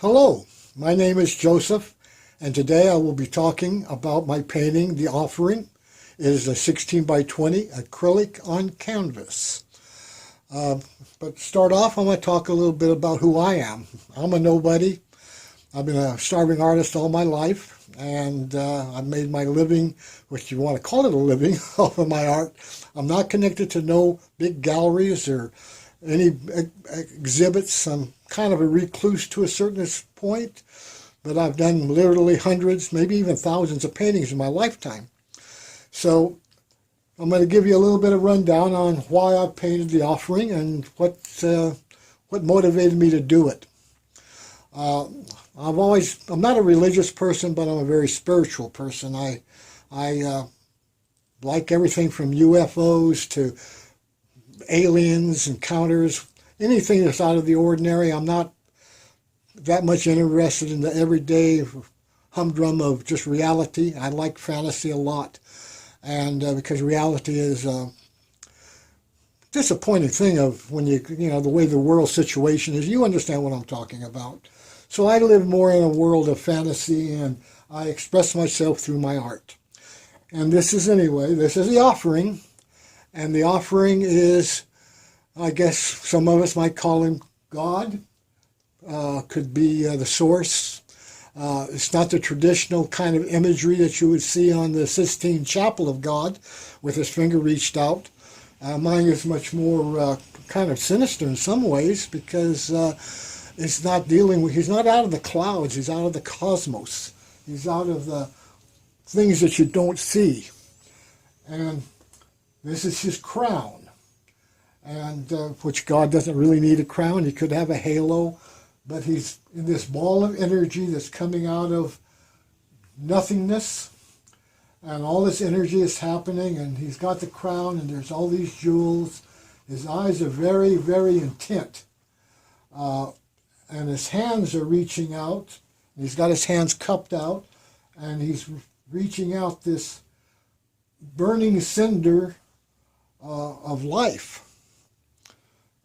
Hello, my name is Joseph, and today I will be talking about my painting, The Offering. It is a 16 by 20 acrylic on canvas. But to start off, I'm going to talk a little bit about who I am. I'm a nobody. I've been a starving artist all my life, and I've made my living, which you want to call it a living, off of my art. I'm not connected to no big galleries or any exhibits. I'm kind of a recluse to a certain point, but I've done literally hundreds, maybe even thousands of paintings in my lifetime. So I'm going to give you a little bit of rundown on why I painted The Offering and what motivated me to do it. I'm not a religious person, but I'm a very spiritual person. I like everything from UFOs to aliens, encounters, anything that's out of the ordinary. I'm not that much interested in the everyday humdrum of just reality. I like fantasy a lot, and because reality is a disappointing thing of when the way the world situation is. You understand what I'm talking about. So I live more in a world of fantasy, and I express myself through my art. And this is The Offering. And The Offering is, I guess some of us might call him God. Could be the source. It's not the traditional kind of imagery that you would see on the Sistine Chapel of God with his finger reached out. Mine is much more kind of sinister in some ways because he's not out of the clouds, he's out of the cosmos. He's out of the things that you don't see. And this is his crown, and which God doesn't really need a crown. He could have a halo, but he's in this ball of energy that's coming out of nothingness, and all this energy is happening, and he's got the crown, and there's all these jewels. His eyes are very, very intent, and his hands are reaching out. He's got his hands cupped out, and he's reaching out this burning cinder of life.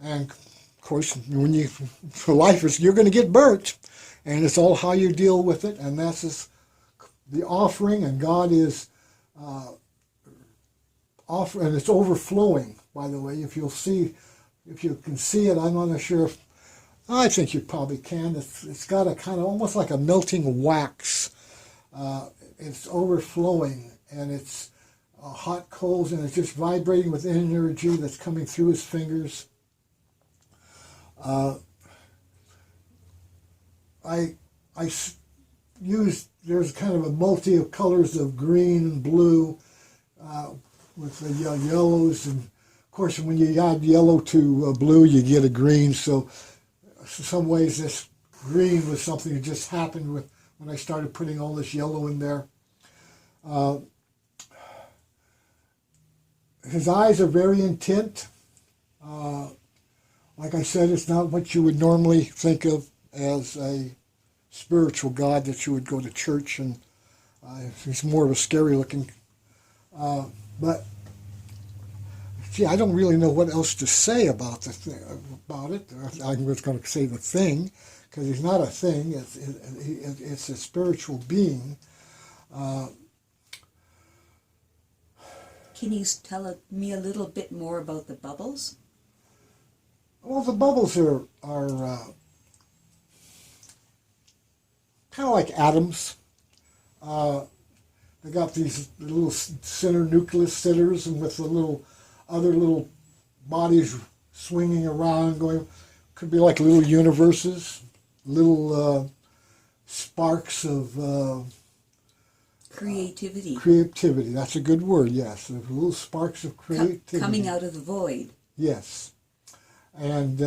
And of course, you're going to get burnt, and it's all how you deal with it. And that's the offering, and God is and it's overflowing. By the way, if you can see it, I'm not sure if. I think you probably can. It's got a kind of almost like a melting wax. It's overflowing, and it's hot coals, and it's just vibrating with energy that's coming through his fingers. There's kind of a multi of colors of green and blue with the yellows, and of course when you add yellow to blue you get a green. So in some ways this green was something that just happened when I started putting all this yellow in there. His eyes are very intent. Like I said, it's not what you would normally think of as a spiritual God that you would go to church, and he's more of a scary looking. But gee, I don't really know what else to say about it. I'm just going to say the thing, because he's not a thing. It's a spiritual being. Can you tell me a little bit more about the bubbles? Well, the bubbles are kind of like atoms. They got these little center nucleus centers, and with the other little bodies swinging around, going. Could be like little universes, little sparks of. Creativity. Creativity, that's a good word, yes. There's little sparks of creativity. Coming out of the void. Yes. And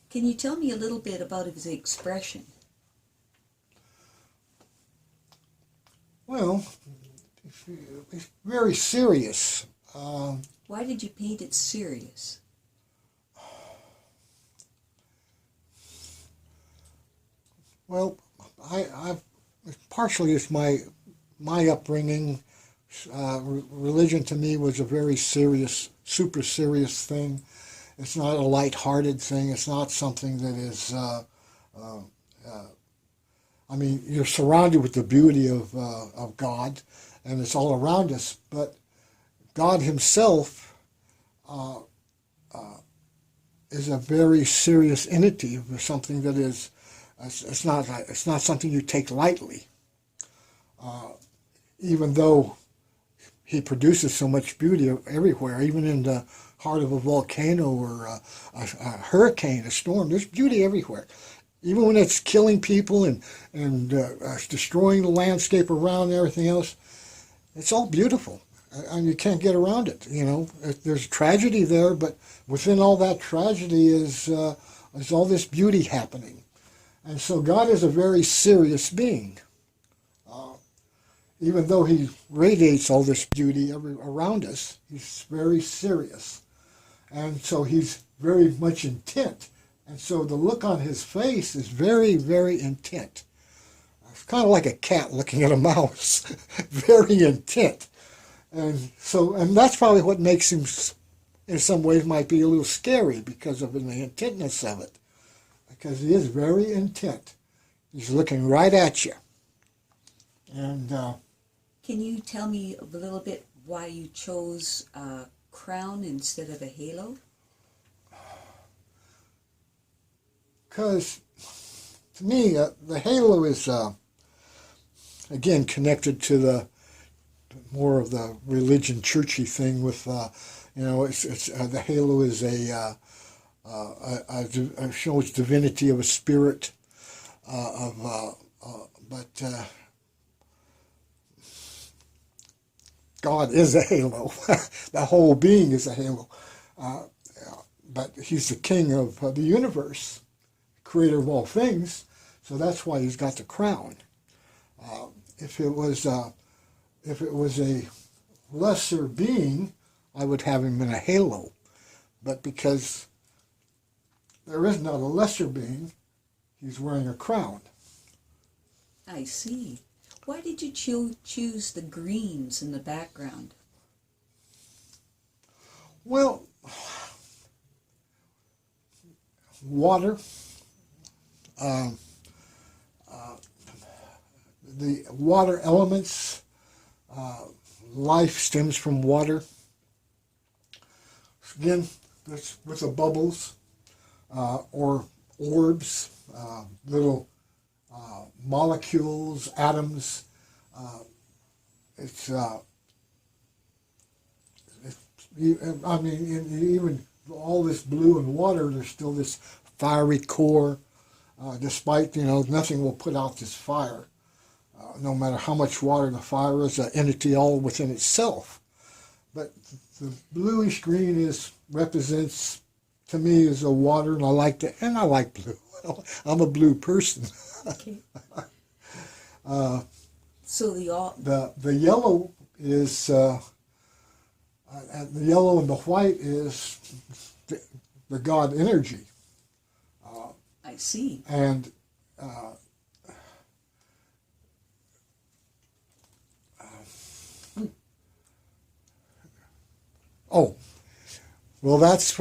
can you tell me a little bit about his expression? Well, it's very serious. Why did you paint it serious? Well, I've partially it's my upbringing. Religion to me was a very serious, super serious thing, It's not a light-hearted thing. It's not something that is. I mean, you're surrounded with the beauty of God, and it's all around us. But God Himself is a very serious entity, something that is. It's not something you take lightly. Even though He produces so much beauty everywhere, even in the heart of a volcano or a hurricane, a storm, there's beauty everywhere. Even when it's killing people and destroying the landscape around and everything else, it's all beautiful, and you can't get around it. You know, there's tragedy there, but within all that tragedy is all this beauty happening. And so God is a very serious being. Even though He radiates all this beauty around us, He's very serious. And so He's very much intent. And so the look on His face is very, very intent. It's kind of like a cat looking at a mouse. Very intent. And that's probably what makes Him, in some ways, might be a little scary because of the intentness of it. Because He is very intent. He's looking right at you. And can you tell me a little bit why you chose a crown instead of a halo? Because, to me, the halo is, again, connected to the more of the religion, churchy thing with, it's the halo is shows divinity of a spirit, but God is a halo. The whole being is a halo. But He's the king of the universe, creator of all things, so that's why He's got the crown. If it was a lesser being, I would have Him in a halo. But because there is not a lesser being, He's wearing a crown. I see. Why did you choose the greens in the background? Well, water. The water elements, life stems from water. Again, that's with the bubbles or orbs, little molecules, atoms. Even all this blue and water, there's still this fiery core. Despite, nothing will put out this fire. No matter how much water the fire is, an entity all within itself. But the bluish green represents, to me, is a water, and I like blue. I'm a blue person. Okay. So the yellow is the yellow and the white is the God energy. I see. And well, that's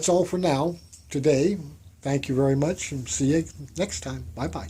all for now today. Thank you very much, and see you next time. Bye bye.